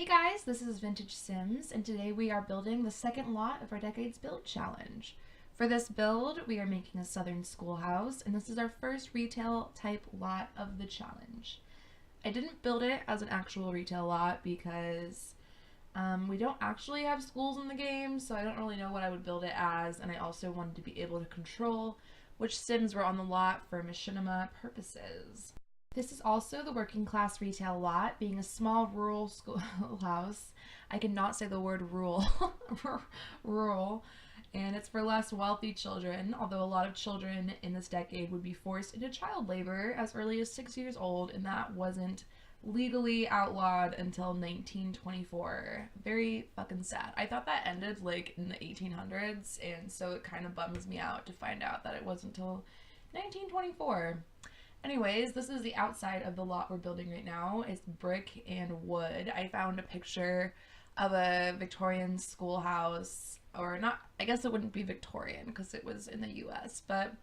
Hey guys, this is Vintage Sims, and today we are building the second lot of our Decades Build challenge. For this build, we are making a southern schoolhouse, and this is our first retail type lot of the challenge. I didn't build it as an actual retail lot because we don't actually have schools in the game, so I don't really know what I would build it as, and I also wanted to be able to control which Sims were on the lot for machinima purposes. This is also the working class retail lot, being a small rural schoolhouse. I cannot say the word rural. Rural. And it's for less wealthy children, although a lot of children in this decade would be forced into child labor as early as 6 years old, and that wasn't legally outlawed until 1924. Very fucking sad. I thought that ended like in the 1800s, and so it kind of bums me out to find out that it wasn't until 1924. Anyways, this is the outside of the lot we're building right now. It's brick and wood. I found a picture of a Victorian schoolhouse, or not, I guess it wouldn't be Victorian because it was in the US, but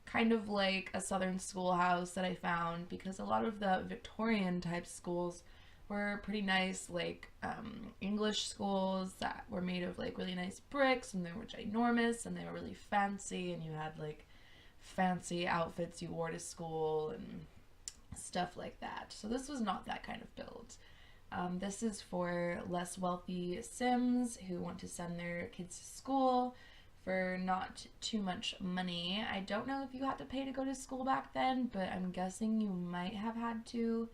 kind of like a southern schoolhouse that I found because a lot of the Victorian type schools were pretty nice, like English schools that were made of like really nice bricks, and they were ginormous and they were really fancy, and you had like fancy outfits you wore to school and stuff like that. So this was not that kind of build. This is for less wealthy Sims who want to send their kids to school for not too much money. I don't know if you had to pay to go to school back then, but I'm guessing you might have had to,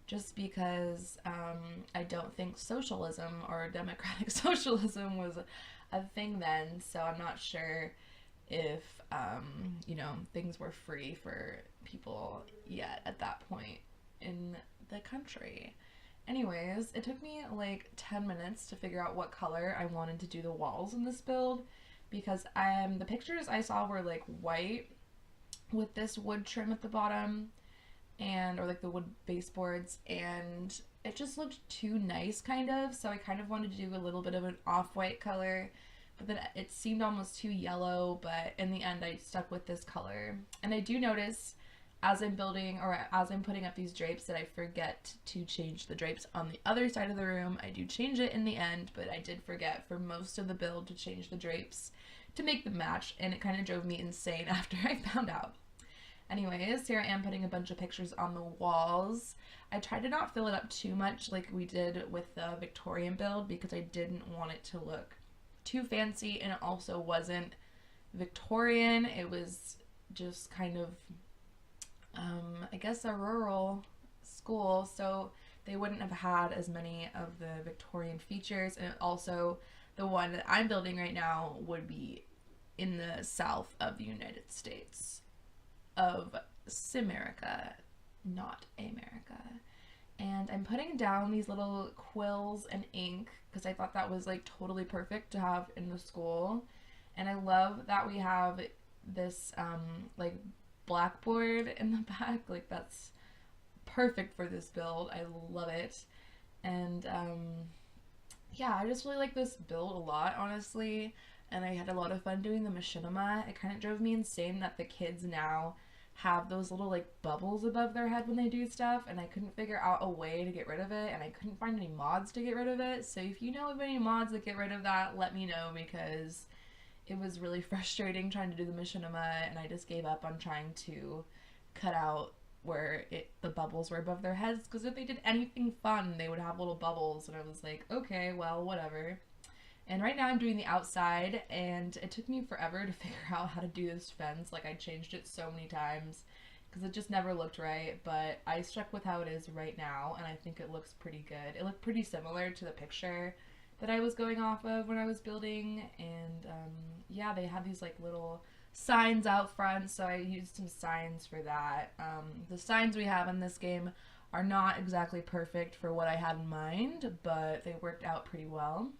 just because I don't think socialism or democratic socialism was a thing then, so I'm not sure if things were free for people yet at that point in the country. Anyways, it took me like 10 minutes to figure out what color I wanted to do the walls in this build, because the pictures I saw were like white with this wood trim at the bottom, or like the wood baseboards, and it just looked too nice kind of, so I kind of wanted to do a little bit of an off-white color, but then it seemed almost too yellow, but in the end I stuck with this color. And I do notice as I'm building, or as I'm putting up these drapes, that I forget to change the drapes on the other side of the room. I do change it in the end, but I did forget for most of the build to change the drapes to make them match, and it kind of drove me insane after I found out. Anyways, here I am putting a bunch of pictures on the walls. I tried to not fill it up too much like we did with the Victorian build because I didn't want it to look too fancy, and it also wasn't Victorian. It was just kind of I guess a rural school, so they wouldn't have had as many of the Victorian features, and also the one that I'm building right now would be in the south of the United States of Simerica, not America. And I'm putting down these little quills and ink because I thought that was like totally perfect to have in the school. And I love that we have this like blackboard in the back. Like, that's perfect for this build. I love it. And yeah, I just really like this build a lot, honestly. And I had a lot of fun doing the machinima. It kind of drove me insane that the kids now have those little like bubbles above their head when they do stuff, and I couldn't figure out a way to get rid of it, and I couldn't find any mods to get rid of it. So if you know of any mods that get rid of that, let me know, because it was really frustrating trying to do the machinima, and I just gave up on trying to cut out where the bubbles were above their heads, because if they did anything fun they would have little bubbles, and I was like, okay, well, whatever. And right now I'm doing the outside, and it took me forever to figure out how to do this fence. Like, I changed it so many times because it just never looked right, but I stuck with how it is right now, and I think it looks pretty good. It looked pretty similar to the picture that I was going off of when I was building, and yeah, they had these like little signs out front, so I used some signs for that. The signs we have in this game are not exactly perfect for what I had in mind, but they worked out pretty well.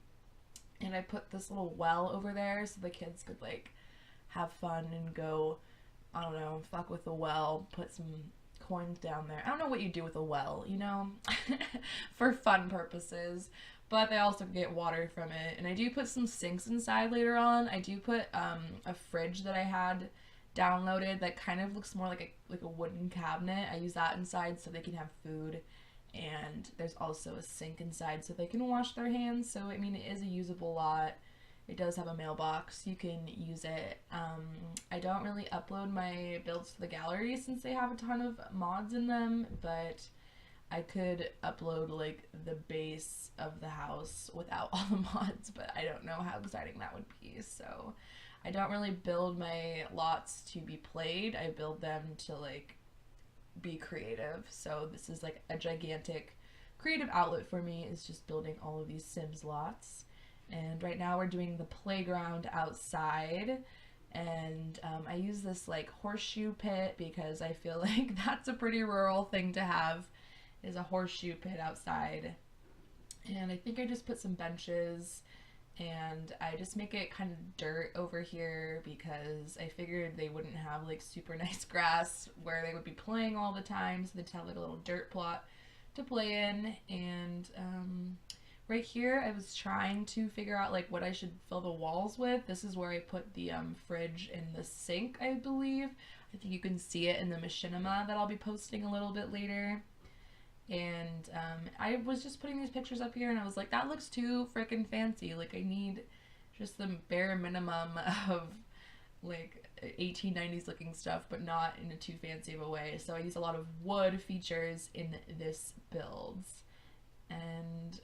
And I put this little well over there so the kids could like have fun and go, I don't know, fuck with the well, put some coins down there. I don't know what you do with a well, for fun purposes, but they also get water from it. And I do put some sinks inside later on. I do put a fridge that I had downloaded that kind of looks more like a wooden cabinet. I use that inside so they can have food and there's also a sink inside so they can wash their hands. So I mean, it is a usable lot. It does have a mailbox. You can use it. I don't really upload my builds to the gallery since they have a ton of mods in them, but I could upload like the base of the house without all the mods, but I don't know how exciting that would be. So I don't really build my lots to be played. I build them to like be creative. So this is like a gigantic creative outlet for me, is just building all of these Sims lots. And right now we're doing the playground outside, and I use this like horseshoe pit because I feel like that's a pretty rural thing to have, is a horseshoe pit outside. And I think I just put some benches, and I just make it kind of dirt over here because I figured they wouldn't have like super nice grass where they would be playing all the time, so they'd have like a little dirt plot to play in. And right here I was trying to figure out like what I should fill the walls with. This is where I put the fridge and the sink, I believe. I think you can see it in the machinima that I'll be posting a little bit later. And I was just putting these pictures up here, and I was like, that looks too freaking fancy. Like, I need just the bare minimum of like 1890s looking stuff, but not in a too fancy of a way. So I use a lot of wood features in this build. And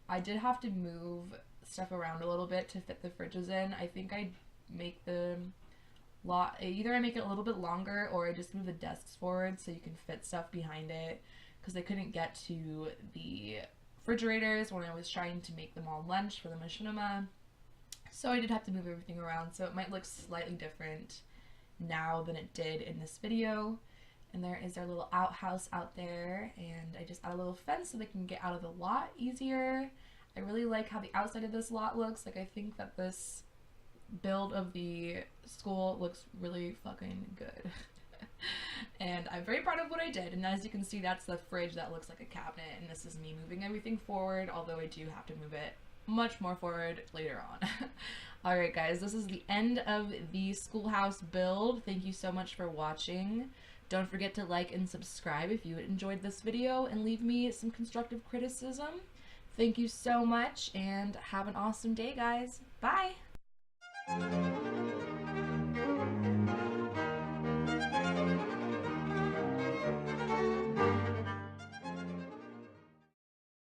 I did have to move stuff around a little bit to fit the fridges in. I think I make the lot, either I make it a little bit longer or I just move the desks forward so you can fit stuff behind it, because I couldn't get to the refrigerators when I was trying to make them all lunch for the machinima. So I did have to move everything around, so it might look slightly different now than it did in this video. And there is our little outhouse out there, and I just add a little fence so they can get out of the lot easier. I really like how the outside of this lot looks. Like, I think that this build of the school looks really fucking good. And I'm very proud of what I did. And as you can see, that's the fridge that looks like a cabinet, and this is me moving everything forward, although I do have to move it much more forward later on. Alright guys, this is the end of the Schoolhouse build. Thank you so much for watching. Don't forget to like and subscribe if you enjoyed this video, and leave me some constructive criticism. Thank you so much, and have an awesome day, guys. Bye!